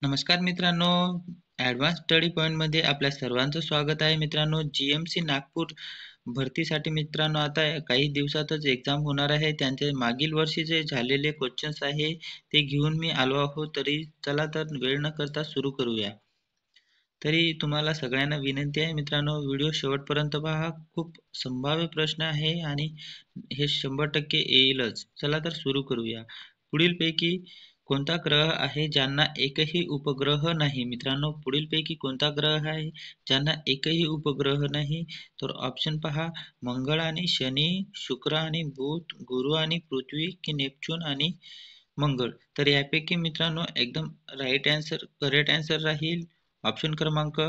नमस्कार मित्रांनो, advance study पॉईंटमध्ये आपल्या सर्वांचं स्वागत आहे. मित्रांनो, GMC नागपूर भरतीसाठी मित्रांनो आता काही दिवसातच एक्झाम होणार आहे. त्यांचे मागील वर्षी जे झालेले क्वेश्चन्स आहे ते घेऊन मी आलो आहो. तरी चला तर वेळ न करता सुरू करूया. तरी तुम्हाला सगळ्यांना विनंती आहे मित्रांनो, व्हिडिओ शेवटपर्यंत पहा. खूप संभाव्य प्रश्न आहे आणि हे 100% येईलच. चला तर सुरू करूया. पुढीलपैकी कोणता ग्रह आहे ज्यांना एकही उपग्रह नाही? मित्रांनो, पुढीलपैकी कोणता ग्रह आहे ज्यांना एकही उपग्रह नाही? तर ऑप्शन पहा, मंगळ आणि शनी, शुक्र आणि बुध, गुरु आणि पृथ्वी की नेपच्यून आणि मंगळ? तर यापैकी मित्रांनो एकदम करेक्ट आन्सर राहील ऑप्शन क्रमांक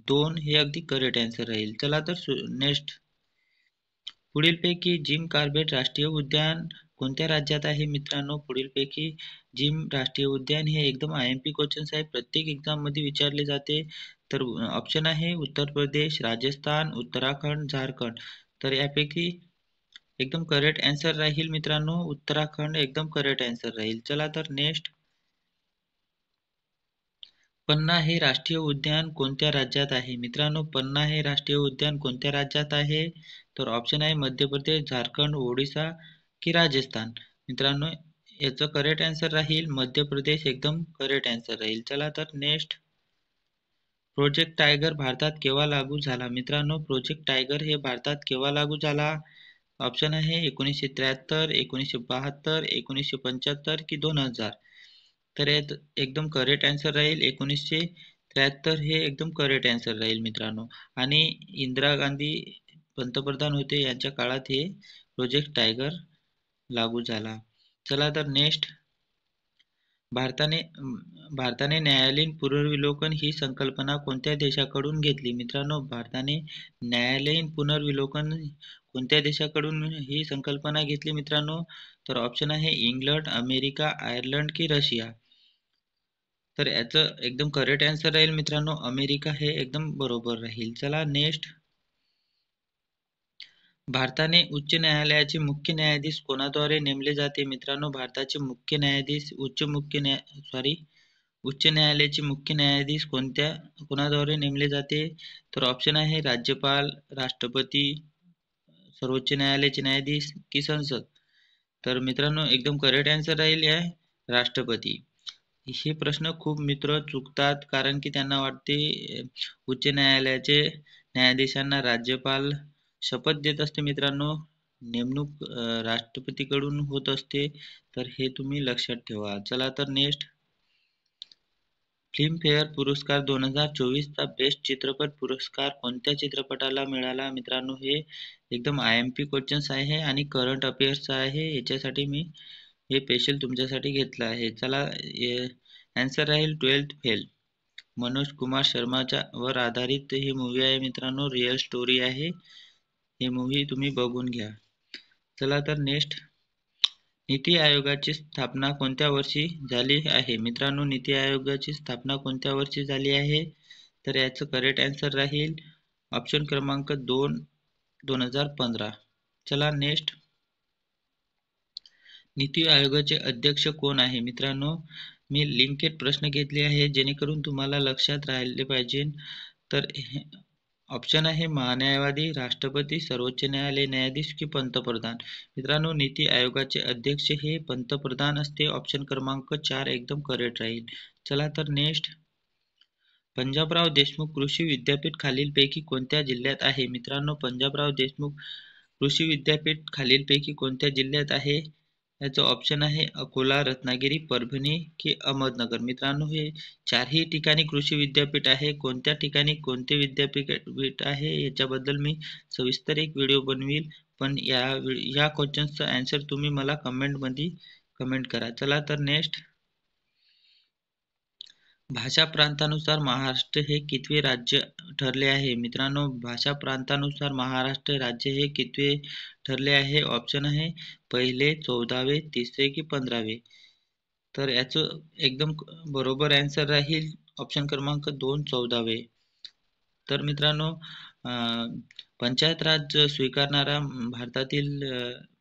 2 हे अगदी करेक्ट आन्सर राहील. चला तर नेक्स्ट. पुढीलपैकी जिम कॉर्बेट राष्ट्रीय उद्यान कोणत्या राज्यात आहे? मित्रांनो, पुढीलपैकी जिम राष्ट्रीय उद्यान हे एकदम IMP क्वेश्चन्स आहे. प्रत्येक एक्झाम मध्ये विचारले जाते. तर ऑप्शन आहे उत्तर प्रदेश, राजस्थान, उत्तराखंड, झारखंड. तर यापैकी एकदम करेक्ट आन्सर राहील मित्रांनो उत्तराखंड एकदम करेक्ट आन्सर राहील. चला तर नेक्स्ट. पन्ना हे राष्ट्रीय उद्यान कोणत्या राज्यात आहे? मित्रांनो, पन्ना हे राष्ट्रीय उद्यान कोणत्या राज्यात आहे? तर ऑप्शन आहे मध्य प्रदेश, झारखंड, ओडिशा की राजस्थान. मित्रांनो, याचं करेक्ट आन्सर राहील मध्य प्रदेश एकदम करेक्ट आन्सर राहील. चला तर नेक्स्ट. प्रोजेक्ट टायगर भारतात केव्हा लागू झाला? मित्रांनो, प्रोजेक्ट टायगर हे भारतात केव्हा लागू झाला? ऑप्शन आहे 1973, 1972, 1975 की 2000. तर यात एकदम करेक्ट आन्सर राहील 1973 हे एकदम करेक्ट आन्सर राहील मित्रांनो. आणि इंदिरा गांधी पंतप्रधान होते यांच्या काळात हे प्रोजेक्ट टायगर लागू झाला. चला तर नेक्स्ट. भारताने भारताने न्यायालयीन पुनर्विलोकन ही संकल्पना कोणत्या देशाकडून घेतली? मित्रांनो, भारताने न्यायालयीन पुनर्विलोकन कोणत्या देशाकडून ही संकल्पना घेतली मित्रांनो? तर ऑप्शन आहे इंग्लंड, अमेरिका, आयर्लंड की रशिया. तर याचं एकदम करेक्ट आन्सर राहील मित्रांनो अमेरिका हे एकदम बरोबर राहील. चला नेक्स्ट. भारताने उच्च न्यायालयाचे मुख्य न्यायाधीश कोणाद्वारे नेमले जाते? मित्रांनो, भारताचे मुख्य न्यायाधीश उच्च न्यायालयाचे मुख्य न्यायाधीश कोणाद्वारे नेमले जाते? तर ऑप्शन आहे राज्यपाल, राष्ट्रपती, सर्वोच्च न्यायालयाचे न्यायाधीश की संसद. तर मित्रांनो एकदम करेक्ट आन्सर राहील आहे राष्ट्रपती. हे प्रश्न खूप मित्र चुकतात कारण की त्यांना वाटते उच्च न्यायालयाचे न्यायाधीशांना राज्यपाल शपथ देत असते मित्रांनो, नेमणूक राष्ट्रपतीकडून होत असते. तर हे तुम्ही लक्षात ठेवा. चला तर नेक्स्ट. फिल्मफेअर पुरस्कार 2024 चा बेस्ट चित्रपट पुरस्कार कोणत्या चित्रपटाला मिळाला? मित्रांनो, हे एकदम IMP क्वेश्चन्स आहे आणि करंट अफेअर्स आहे. याच्यासाठी मी हे स्पेशल तुमच्यासाठी घेतलं आहे. चला, आन्सर राहील 12th फेल. मनोज कुमार शर्माच्या वर आधारित हे मूवी आहे मित्रांनो, रिअल स्टोरी आहे. हे मूवी तुम्ही बघून घ्या. चला तर नेक्स्ट. नीती आयोगाची स्थापना कोणत्या वर्षी झाली आहे? मित्रांनो, नीती आयोगाची स्थापना कोणत्या वर्षी झाली आहे? तर याचं करेक्ट आन्सर राहील ऑप्शन क्रमांक 2 2015. चला नेक्स्ट. नीती आयोगाचे अध्यक्ष कोण आहे? मित्रांनो, मी लिंकेड प्रश्न घेतले आहे जेणेकरून तुम्हाला लक्षात राहिले पाहिजे. तर ऑप्शन आहे महान्यायवादी, राष्ट्रपती, सर्वोच्च न्यायालय न्यायाधीश की पंतप्रधान. मित्रांनो, नीती आयोगाचे अध्यक्ष हे पंतप्रधान असते. ऑप्शन क्रमांक 4 एकदम करेक्ट राहील. चला तर नेक्स्ट. पंजाबराव देशमुख कृषी विद्यापीठ खालीलपैकी कोणत्या जिल्ह्यात आहे? मित्रांनो, पंजाबराव देशमुख कृषी विद्यापीठ खालीलपैकी कोणत्या जिल्ह्यात आहे? याचं ऑप्शन आहे अकोला, रत्नागिरी, परभणी की अहमदनगर. मित्रांनो, हे चारही ठिकाणी कृषी विद्यापीठ आहे. कोणत्या ठिकाणी कोणते विद्यापीठ आहे याच्याबद्दल मी सविस्तर एक व्हिडिओ बनवील. पण या क्वेश्चन्सचा आन्सर तुम्ही मला कमेंटमध्ये कमेंट करा. चला तर नेक्स्ट. भाषा प्रांतानुसार महाराष्ट्र हे कितवे राज्य ठरले आहे? मित्रांनो, भाषा प्रांतानुसार महाराष्ट्र राज्य हे कितवे ठरले आहे? ऑप्शन आहे पहिले, 14वे, तिसरे की 15वे. तर याचं एकदम बरोबर आन्सर राहील ऑप्शन क्रमांक 2 14वे. तर मित्रांनो, पंचायत राज स्वीकारणारा भारतातील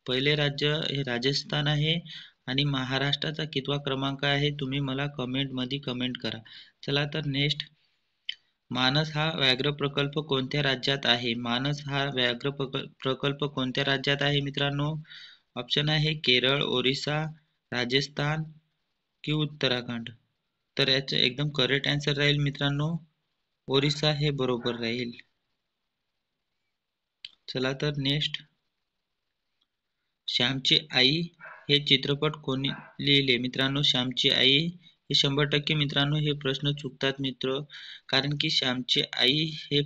पहिले राज्य हे राजस्थान आहे आणि महाराष्ट्राचा कितवा क्रमांक आहे तुम्ही मला कमेंटमध्ये कमेंट करा. चला तर नेक्स्ट, मानस हा व्याघ्र प्रकल्प कोणत्या राज्यात आहे? मानस हा व्याघ्र प्रकल्प कोणत्या राज्यात आहे मित्रांनो? ऑप्शन आहे केरळ, ओरिसा, राजस्थान की उत्तराखंड. तर याचं एकदम करेक्ट आन्सर राहील मित्रांनो ओरिसा हे बरोबर राहील. चला तर नेक्स्ट, श्यामची आई हे चित्रपट कोणी लिहिले? मित्रांनो श्यामची आई हे 100% मित्रांनो हे प्रश्न चुकतात मित्र, कारण की श्यामची आई हे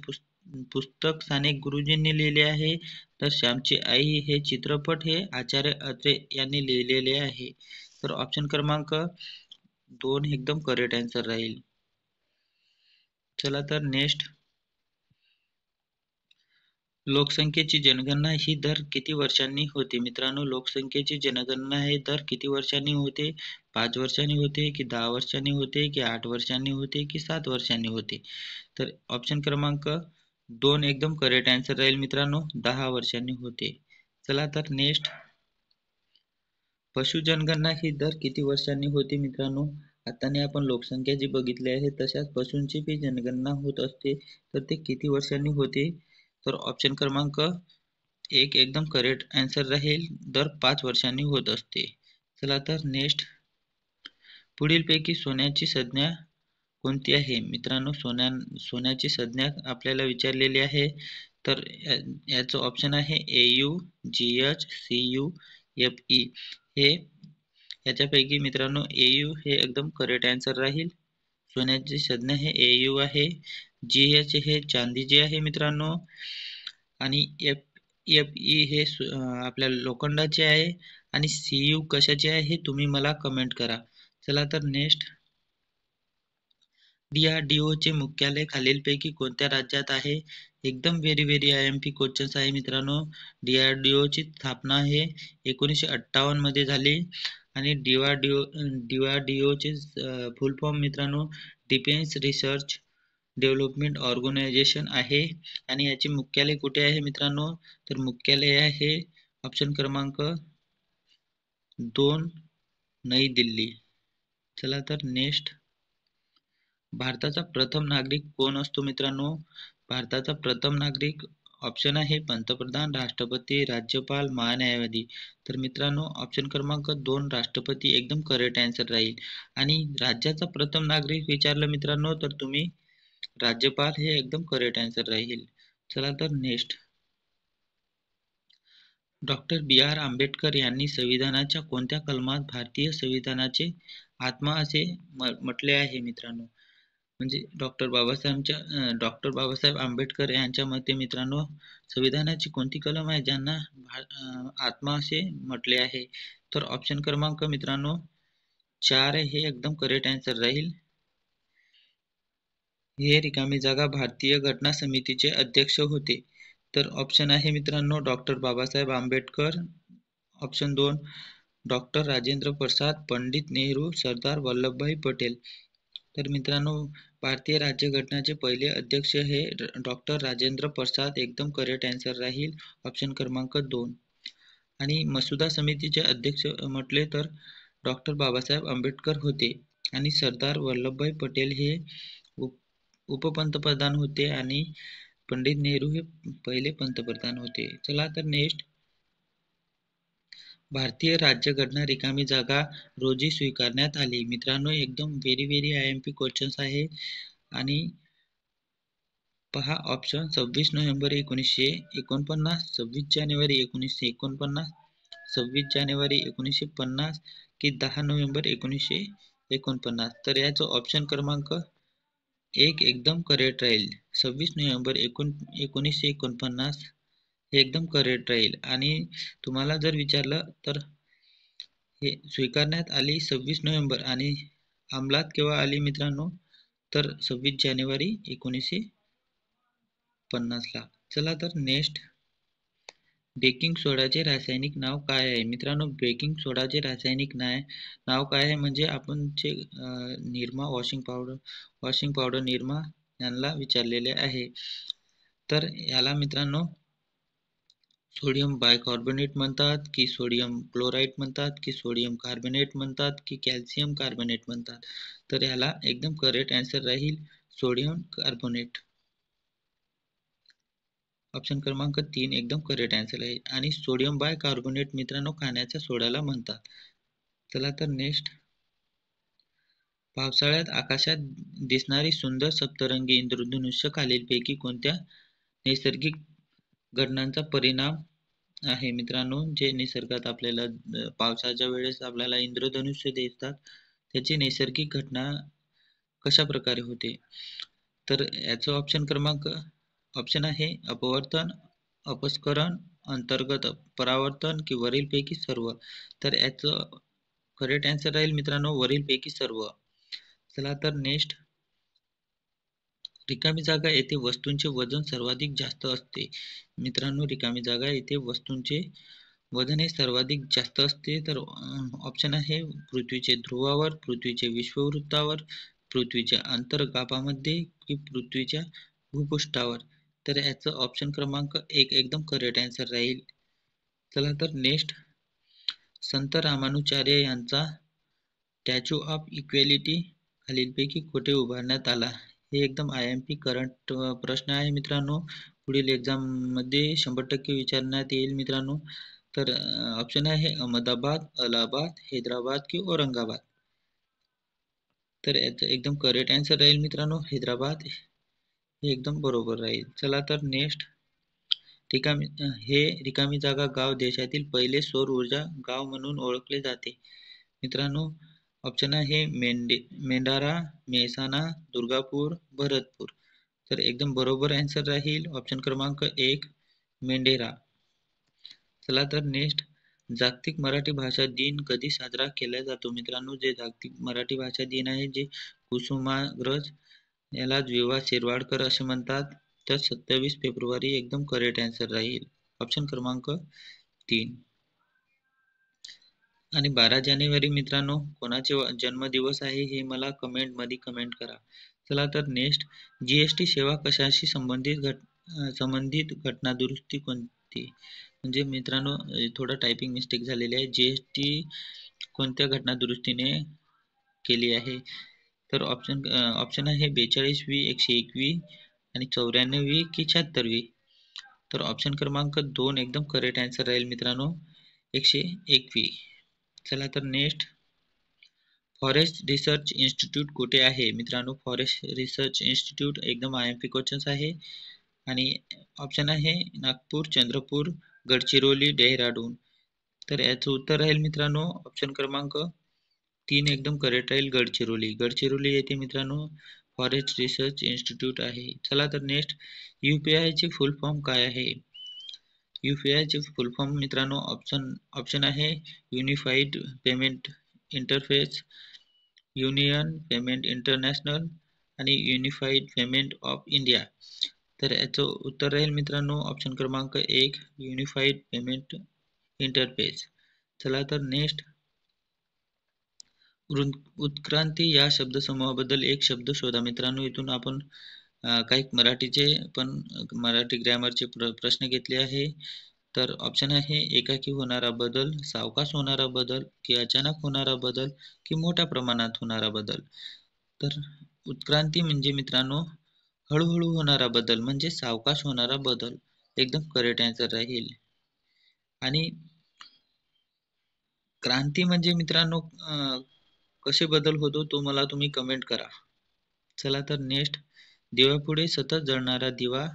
पुस्तक साने गुरुजींनी लिहिले आहे, तर श्यामची आई हे चित्रपट हे आचार्य अत्रे यांनी लिहिलेले आहे. तर ऑप्शन क्रमांक 2 एकदम करेक्ट आन्सर राहील. चला तर नेक्स्ट, लोकसंख्येची जनगणना ही दर किती वर्षांनी होते? मित्रांनो लोकसंख्येची जनगणना हे दर किती वर्षांनी होते? 5 वर्षांनी होते की 10 वर्षांनी होते की 8 वर्षांनी होते की 7 वर्षांनी होते? तर ऑप्शन क्रमांक 2 एकदम करेक्ट आन्सर राहील मित्रांनो 10 वर्षांनी होते. चला तर नेक्स्ट, पशु जनगणना ही दर किती वर्षांनी होते? मित्रांनो आताने आपण लोकसंख्या जी बघितली आहे तशाच पशूंची भी जनगणना होत असते, तर ते किती वर्षांनी होते? तर ऑप्शन क्रमांक 1 एकदम करेक्ट आन्सर राहील दर 5 वर्षांनी होत असते. चला तर नेक्स्ट, पुढीलपैकी सोन्याची संज्ञा कोणती आहे? मित्रांनो सोन्याची संज्ञा आपल्याला विचारलेली आहे, तर याचं ऑप्शन आहे AU, GH, CU, FE. हे याच्यापैकी मित्रांनो AU हे एकदम करेक्ट आन्सर राहील. सोन्याची संज्ञा हे AU आहे. GH हे चांदीचे आहे मित्रांनो, आणि FE हे आपल्या लोखंडाचे आहे, आणि CU कशाचे आहे हे तुम्ही मला कमेंट करा. चला तर नेक्स्ट, DRDO चे मुख्यालय खालीलपैकी कोणत्या राज्यात आहे? एकदम व्हेरी IMP क्वेश्चन्स आहे मित्रांनो. DRDO ची स्थापना हे 1958 मध्ये झाली, आणि DRDO चे फुल फॉर्म मित्रांनो डिफेन्स रिसर्च डेव्हलपमेंट ऑर्गनायझेशन आहे. आणि याचे मुख्यालय कुठे आहे मित्रांनो? तर मुख्यालय आहे ऑप्शन क्रमांक 2 नई दिल्ली. चला तर नेक्स्ट, भारताचा प्रथम नागरिक कोण असतो मित्रांनो? भारताचा प्रथम नागरिक ऑप्शन आहे पंतप्रधान, राष्ट्रपती, राज्यपाल, महान्यायवादी. तर मित्रांनो ऑप्शन क्रमांक 2 राष्ट्रपती एकदम करेक्ट आन्सर राहील. आणि राज्याचा प्रथम नागरिक विचारलं मित्रांनो तर तुम्ही राज्यपाल हे एकदम करेक्ट आन्सर राहील. चला तर नेक्स्ट, डॉक्टर B.R. आंबेडकर यांनी संविधानाच्या कोणत्या कलमात भारतीय संविधानाचे आत्मा असे म्हटले आहे मित्रांनो? म्हणजे डॉक्टर बाबासाहेब आंबेडकर यांच्या मते मित्रांनो संविधानाची कोणती कलम आहे ज्यांना आत्मा असे म्हटले आहे? तर ऑप्शन क्रमांक मित्रांनो 4 हे एकदम करेक्ट आन्सर राहील. हे रिकामी जागा भारतीय घटना समितीचे अध्यक्ष होते. तर ऑप्शन आहे मित्रांनो doctor Babasaheb Ambedkar, option 2 doctor Rajendra Prasad, Pandit Nehru, Sardar Vallabhbhai Patel. तर मित्रांनो भारतीय राज्यघटनेचे पहिले अध्यक्ष हे डॉक्टर राजेंद्र प्रसाद एकदम करेक्ट आन्सर राहील ऑप्शन क्रमांक 2. आणि मसुदा समितीचे अध्यक्ष म्हटले तर डॉक्टर बाबासाहेब आंबेडकर होते, आणि सरदार वल्लभभाई पटेल हे उपपंतप्रधान होते, आणि पंडित नेहरू हे पहिले पंतप्रधान होते. चला तर नेक्स्ट, भारतीय राज्यघटना रिकामी जागा रोजी स्वीकारण्यात आली. मित्रांनो एकदम व्हेरी IMP क्वेश्चन्स आहे. आणि पहा ऑप्शन 26 नोव्हेंबर 1949, 26 जानेवारी 1949, 26 जानेवारी 1950 की 10 नोव्हेंबर 1949. तर याचं ऑप्शन क्रमांक 1 एकदम करेक्ट राहील. 26 नोव्हेंबर 1949 हे एकदम करेक्ट राहील. आणि तुम्हाला जर विचारलं तर हे स्वीकारण्यात आली 26 नोव्हेंबर आणि अंमलात केव्हा आली मित्रांनो? तर 26 जानेवारी 1950 ला. चला तर नेक्स्ट, बेकिंग सोडाचे रासायनिक नाव काय आहे? मित्रांनो बेकिंग सोडाचे रासायनिक नाव काय आहे म्हणजे आपण जे निरमा वॉशिंग पावडर निरमा यांना विचारलेले आहे. तर याला मित्रांनो सोडियम बायकार्बोनेट म्हणतात की सोडियम क्लोराईड म्हणतात की सोडियम कार्बोनेट म्हणतात की कॅल्शियम कार्बोनेट म्हणतात. तर याला एकदम करेक्ट आन्सर राहील सोडियम कार्बोनेट. ऑप्शन क्रमांक 3 एकदम करेक्ट आन्सर आहे. आणि सोडियम बायकार्बोनेट मित्रांनो खाण्याच्या सोड्याला म्हणतात. चला तर नेक्स्ट. पावसाळ्यात आकाशात दिसणारी सुंदर सप्तरंगी इंद्रधनुष्य खालीलपैकी कोणत्या नैसर्गिक घटनांचा परिणाम आहे मित्रांनो? जे निसर्गात आपल्याला पावसाच्या वेळेस आपल्याला इंद्रधनुष्य दिसतात, त्याची नैसर्गिक घटना कशा प्रकारे होते? तर याचं ऑप्शन आहे अपवर्तन, अपस्खलन, अंतर्गत परावर्तन की वरीलपैकी सर्व. तर याचं करेक्ट आन्सर राहील मित्रांनो वरीलपैकी सर्व. चला तर नेक्स्ट. रिकामी जागा येथे वस्तूंचे वजन सर्वाधिक जास्त असते. मित्रांनो रिकामी जागा येथे वस्तूंचे वजन हे सर्वाधिक जास्त असते. तर ऑप्शन आहे पृथ्वीचे ध्रुवावर, पृथ्वीचे विषुववृत्तावर, पृथ्वीच्या अंतर्गाभामध्ये की पृथ्वीच्या भूपृष्ठावर. तर याचं ऑप्शन क्रमांक 1 एकदम करेक्ट आन्सर राहील. चला तर नेक्स्ट. संत रामानुचार्य यांचा स्टॅच्यू ऑफ इक्वॅलिटी खालीलपैकी कुठे उभारण्यात आला? हे एकदम IMP करंट प्रश्न आहे मित्रांनो. पुढील एक्झाममध्ये 100% विचारण्यात येईल मित्रांनो. तर ऑप्शन आहे अहमदाबाद, अलाहाबाद, हैदराबाद की औरंगाबाद. तर याचं एकदम करेक्ट आन्सर राहील मित्रांनो हैदराबाद. हे एकदम बरोबर राहील. चला तर नेक्स्ट. रिकामी जागा गाव देशातील पहिले सौर ऊर्जा गाव म्हणून ओळखले जाते. मित्रांनो ऑप्शन आहे मेंढारा, मेहसाणा, दुर्गापूर, भरतपूर. तर एकदम बरोबर आन्सर राहील ऑप्शन क्रमांक 1 मेंढेरा. चला तर नेक्स्ट. जागतिक मराठी भाषा दिन कधी साजरा केला जातो? मित्रांनो जे जागतिक मराठी भाषा दिन आहे जे कुसुमाग्रज याला विवा शिरवाडकर असे म्हणतात. तर 27 फेब्रुवारी एकदम करेक्ट आन्सर राहील ऑप्शन क्रमांक 3. आणि 12 जानेवारी मित्रांनो कोणाचे जन्मदिवस आहे हे मला कमेंटमध्ये कमेंट करा. चला तर नेक्स्ट. GST सेवा कशाशी संबंधित घटना दुरुस्ती कोणती? म्हणजे मित्रांनो थोडा टायपिंग मिस्टेक झालेली आहे. GST कोणत्या घटना दुरुस्तीने केली आहे? तर ऑप्शन आहे 42वी, 101वी आणि 94वी की 76वी. तर ऑप्शन क्रमांक 2 एकदम करेक्ट आन्सर राहील मित्रांनो 101वी. चला तर नेक्स्ट. फॉरेस्ट रिसर्च इन्स्टिट्यूट कुठे आहे? मित्रांनो फॉरेस्ट रिसर्च इन्स्टिट्यूट एकदम IMP क्वेश्चन्स आहे. आणि ऑप्शन आहे नागपूर, चंद्रपूर, गडचिरोली, डेहराडून. तर याचं उत्तर राहील मित्रांनो ऑप्शन क्रमांक 3 एकदम करेक्ट राहील गडचिरोली. गडचिरोली येथे मित्रांनो फॉरेस्ट रिसर्च इन्स्टिट्यूट आहे. चला तर नेक्स्ट. UPI चे फुल फॉर्म काय आहे? UPI चे फुल फॉर्म मित्रांनो ऑप्शन आहे unified payment interface, union payment international आणि युनिफाईड पेमेंट ऑफ इंडिया. तर याचं उत्तर राहील मित्रांनो ऑप्शन क्रमांक 1 युनिफाईड पेमेंट इंटरफेस. चला तर नेक्स्ट. उत्क्रांती या शब्दसमूहाबद्दल एक शब्द शोधा. मित्रांनो इथून आपण काही मराठीचे पण मराठी ग्रॅमरचे प्रश्न घेतले आहे. तर ऑप्शन आहे एकाकी होणारा बदल, सावकाश होणारा बदल की अचानक होणारा बदल की मोठ्या प्रमाणात होणारा बदल. तर उत्क्रांती म्हणजे मित्रांनो हळूहळू होणारा बदल म्हणजे सावकाश होणारा बदल एकदम करेक्ट आन्सर राहील. आणि क्रांती म्हणजे मित्रांनो कसे बदल होतो तो मला तुम्ही कमेंट करा. चला तर नेक्स्ट. दिव्यापुढे सतत जळणारा दिवा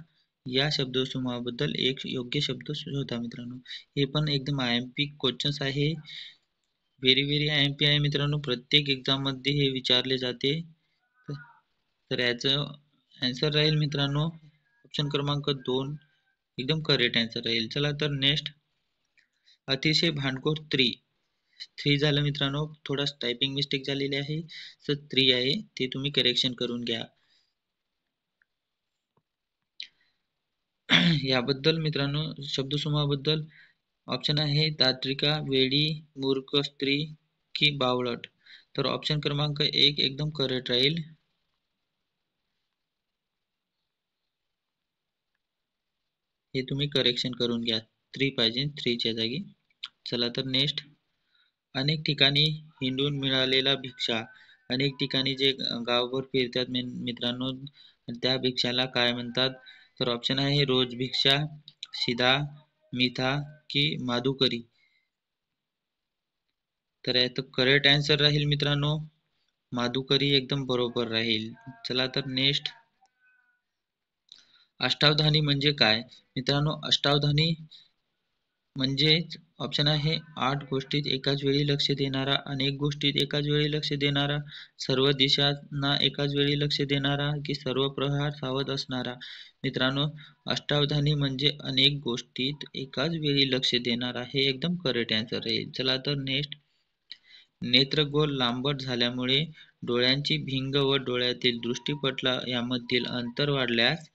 या शब्दसमूहाबद्दल एक योग्य शब्द शोधा. मित्रांनो हे पण एकदम IMP क्वेश्चन्स आहे. व्हेरी IMP आहे मित्रांनो. प्रत्येक एक्झाम मध्ये हे विचारले जाते. तर याचं आन्सर राहील मित्रांनो ऑप्शन क्रमांक 2 एकदम करेक्ट आन्सर राहील. चला तर नेक्स्ट. अतिशय भांडखोर स्त्री झालं मित्रांनो. थोडा टायपिंग मिस्टेक झालेली आहे. स्त्री आहे ते तुम्ही करेक्शन करून घ्या. याबद्दल मित्रांनो शब्दसमूहाबद्दल ऑप्शन आहे तात्रिका, वेडी, मूर्ख स्त्री की बावळट. तर ऑप्शन क्रमांक 1 एकदम करेक्ट राहील. हे तुम्ही करेक्शन करून घ्या. थ्री पाहिजे, थ्रीच्या जागी. चला तर नेक्स्ट, अनेक ठिकाणी हिंडून मिळालेला भिक्षा. अनेक ठिकाणी जे गावभर फिरतात मित्रांनो, त्या भिक्षाला काय म्हणतात? तर ऑप्शन आहे रोज भिक्षा, शिधा, मिठा की माधुकरी. तर याचं करेक्ट आन्सर राहील मित्रांनो माधुकरी, एकदम बरोबर राहील. चला तर नेक्स्ट, अष्टावधानी म्हणजे काय? मित्रांनो अष्टावधानी म्हणजेच ऑप्शन आहे आठ गोष्टीत एकाच वेळी लक्ष देणारा, अनेक गोष्टीत एकाच वेळी लक्ष देणारा, सर्व दिशांना एकाच वेळी लक्ष देणारा की सर्व प्रहार सावध असणारा. मित्रांनो अष्टावधानी म्हणजे अनेक गोष्टीत एकाच वेळी लक्ष देणारा, हे एकदम करेक्ट आन्सर राहील. चला तर नेक्स्ट, नेत्रगोल लांबट झाल्यामुळे डोळ्यांची भिंग व डोळ्यातील दृष्टीपटल यामधील अंतर वाढल्यास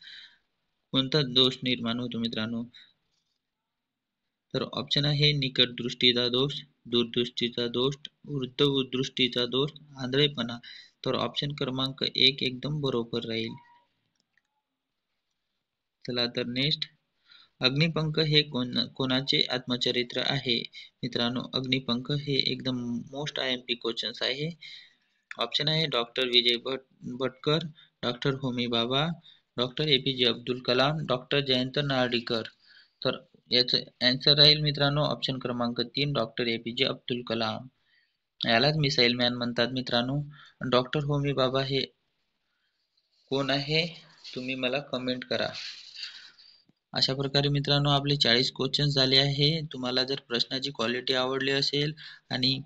कोणता दोष निर्माण होतो मित्रांनो? तर ऑप्शन आहे निकट दृष्टीचा दोष, दूरदृष्टीचा दोष, वृद्ध दृष्टीचा दोष, आंधळेपणा. तर ऑप्शन क्रमांक एक एकदम बरोबर राहील. चला तर नेक्स्ट, अग्निपंख हे कोणाचे आत्मचरित्र आहे? मित्रांनो अग्निपंख हे एकदम मोस्ट IMP क्वेश्चन्स आहे. ऑप्शन आहे doctor Vijay Bhatkar, doctor Homi Bhabha, doctor APJ Abdul Kalam, doctor Jayant Narlikar. तर याचं आन्सर राहील मित्रांनो ऑप्शन क्रमांक तीन, डॉक्टर APJ अब्दुल कलाम. यालाच मिसाईल मॅन म्हणतात मित्रांनो. डॉक्टर होमी बाबा हे कोण आहे? तुम्ही मला कमेंट करा. अशा प्रकारे मित्रांनो आपले 40 क्वेश्चन्स झाले आहे. तुम्हाला जर प्रश्नाची क्वालिटी आवडली असेल आणि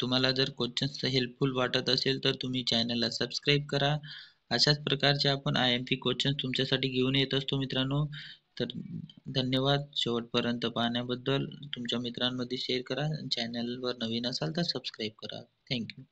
तुम्हाला जर क्वेश्चन्स हेल्पफुल वाटत असेल तर तुम्ही चॅनलला सबस्क्राईब करा. अशाच प्रकारचे आपण IMP क्वेश्चन्स तुमच्यासाठी घेऊन येत असतो मित्रांनो. तर धन्यवाद शेवटपर्यंत पाहण्याबद्दल. तुमच्या मित्रांमध्ये शेअर करा. चॅनलवर नवीन असाल तर सबस्क्राईब करा. थँक्यू.